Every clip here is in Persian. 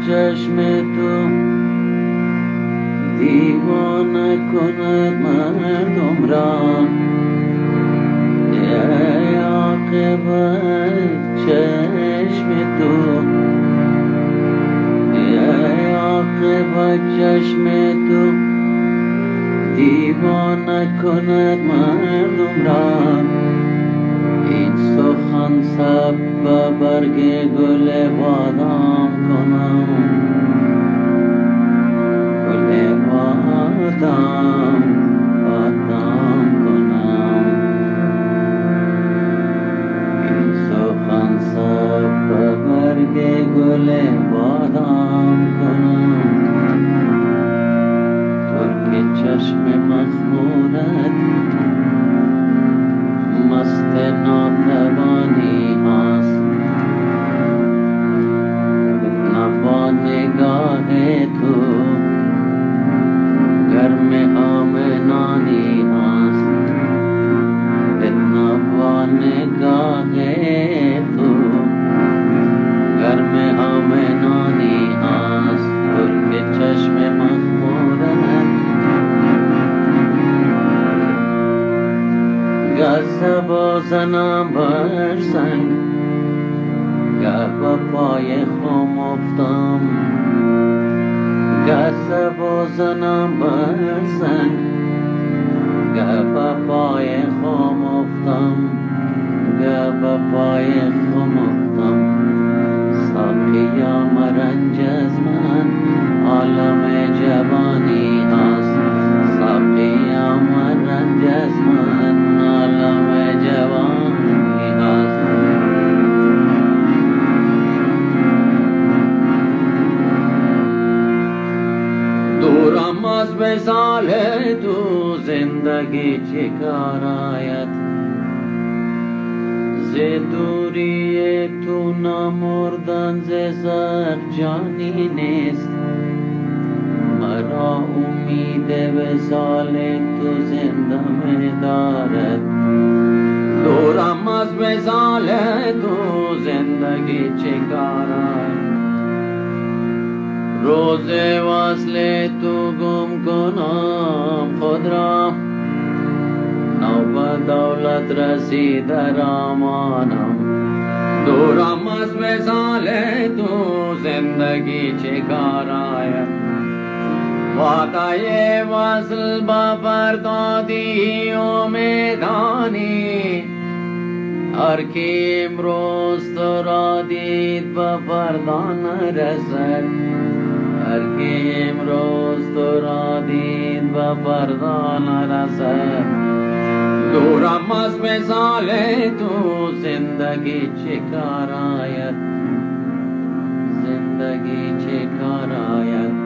چشم تو دیوانه کند مردم را، ای عاقبت چشم تو، ای عاقبت چشم تو دیوانه کند مردم را. این سخن سبب برگ گل بادام کنم، گل بادام کنم. این سخن سبب برگ گل بادام کنم. ترک چشم مخمورت مست ناتوانی هست، نوا نگاه تو گرم آمنانی هست، نوا نگاه تو گرم آمنانی هست. ترک چشم مخمورت گه زبا زنم بر سنگ، گه با پای خم افتم، گه زبا زنم بر سنگ، گه با پای خم افتم، گه با پای خم افتم. ساقیا مرنج از من عالم جوانی هست، ساقیا مرنج از من عالم جوانی هست. دورم از وصال تو زندگی چه کار آید، ز دوری تو نمردن ز زخم جانی نیست. مرا امید وصال تو زنده می دارد، دورم از وصال تو زندگی چه کار آید. روز وصل تو گم کنم خود را، نوبت دولت رسید رامانم. دورم از وصال تو زندگی چه کار آید. وعده وصل با فردادی امیدانی، هر کی امروز تو را دید با فردا نرسد، هر کی امروز تو را دید با فردا نرسد. دورم از وصال تو زندگی چه کار آید، زندگی چه کار آید.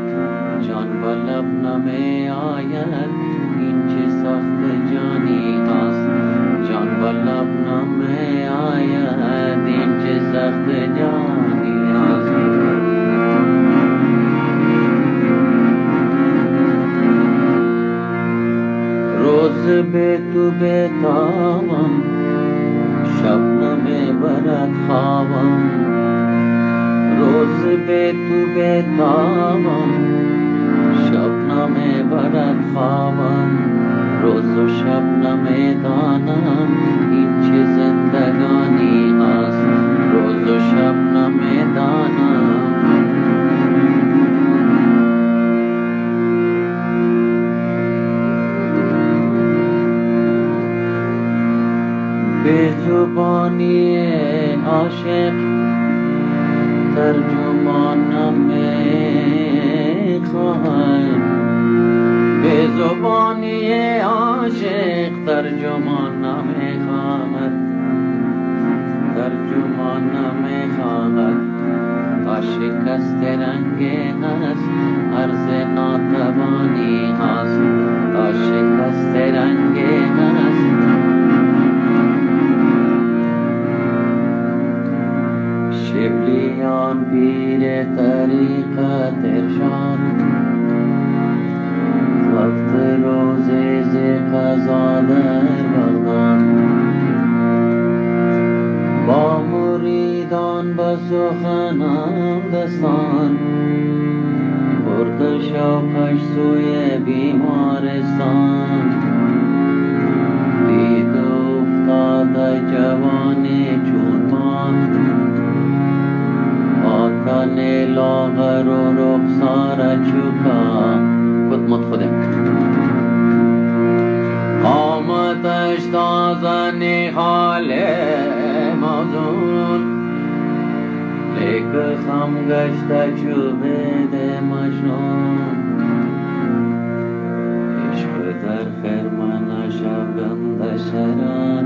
جان به لب نمی آید، این چه سخت جانی هست. جان به لب نمی آید، این چه سخت جانی هست. روز به تو بتابم، شب نمی برد خوابم. روز به تو بتابم، شب نمی برد خوابم. روز و شب نمی دانم این چه زندگانی هست، روز و شب نمی دانم. به زبانی عاشق ترجمان نمی خواهم، به زبانی عاشق ترجمان نمی خواهم، ترجمان نمی خواهم. تا شکست رنگ هست عرض ناتوانی هست، تا شکست رنگ هست. شبلیان پیر طریقت ارشاد، وقت روزه ز قضا در بغداد. با مریدان به سخنم دستان، شوقش سوی بیمارستان دید افتاده جوان چون ما با تن لاغر و رخسار چوکا کدمت خودم قامتش تازه نهال موزون لیک خم گشته چوبید مجنون عشق در خرمن شبنده شران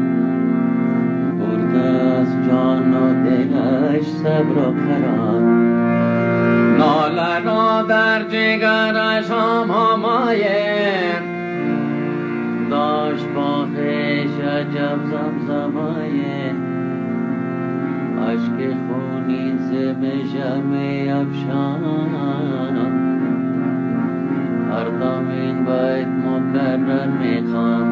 برده از جان و دلش صبر و قرار ناله را در جگرش هم همایه داشت با خیش عجب زمزمایه عشق خونین زمشه می افشان هر دم این بیت مکرر می خوام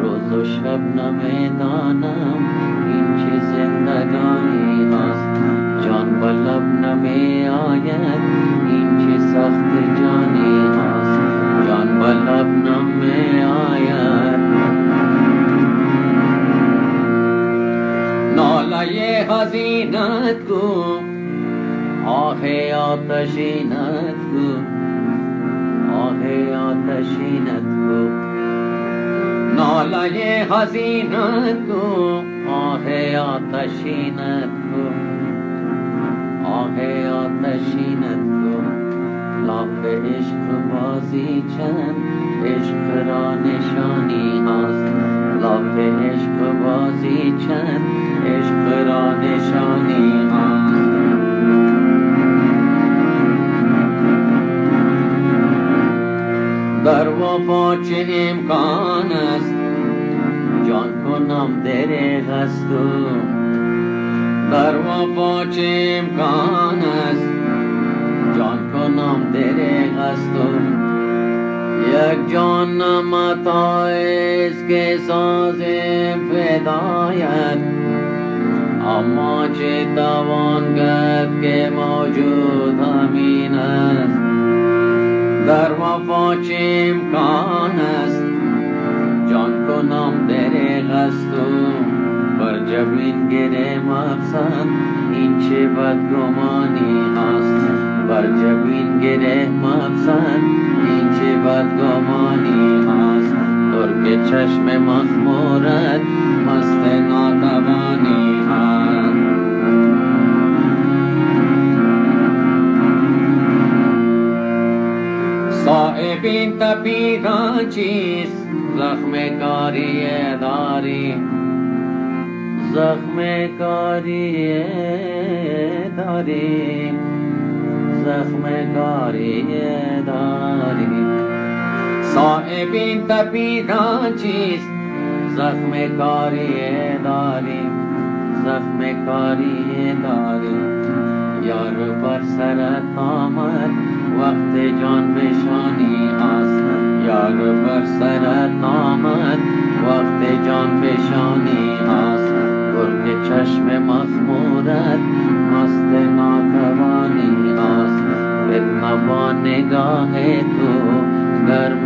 روز و شب نمیدانم این چه زندگانی هست جان به لب نمی آید این چه سخت جانی هست جان به لب نمی آید ناله حزینت کو آه آتشینت کو آه آتشینت کو ناله حزینت کو آه آتشینت کو آه آتشینت کو لاف عشق بازی چند عشق را نشانی هست لاف عشق بازی چند عشق را نشانی هست در وفا چه امکان است جان کنم دریغ است در وفا چه امکان است جان کنم دریغ است یک جان متاعست که ساز فدایت اما چه توان کرد که موجود همین است در وفا چه امکان است جان کنم دریغ است بر جبین گره مقصد این چه بدگمانی است بر جبین گره مقصد این چه بدگمانی است ترک چشم مخمورت مست ناتوانی است صایب این تپیدن چیست زخم کاری داری زخم کاری داری زخم کاری داری صایب این تپیدن چیست زخم کاری داری زخم کاری داری یار بر سرت آمد وقت جان بشانی است یار بر سرت آمد وقت جان بشانی است گرگ چشم مخمورت مست ناتوانی است فتنه با نگاه تو گرم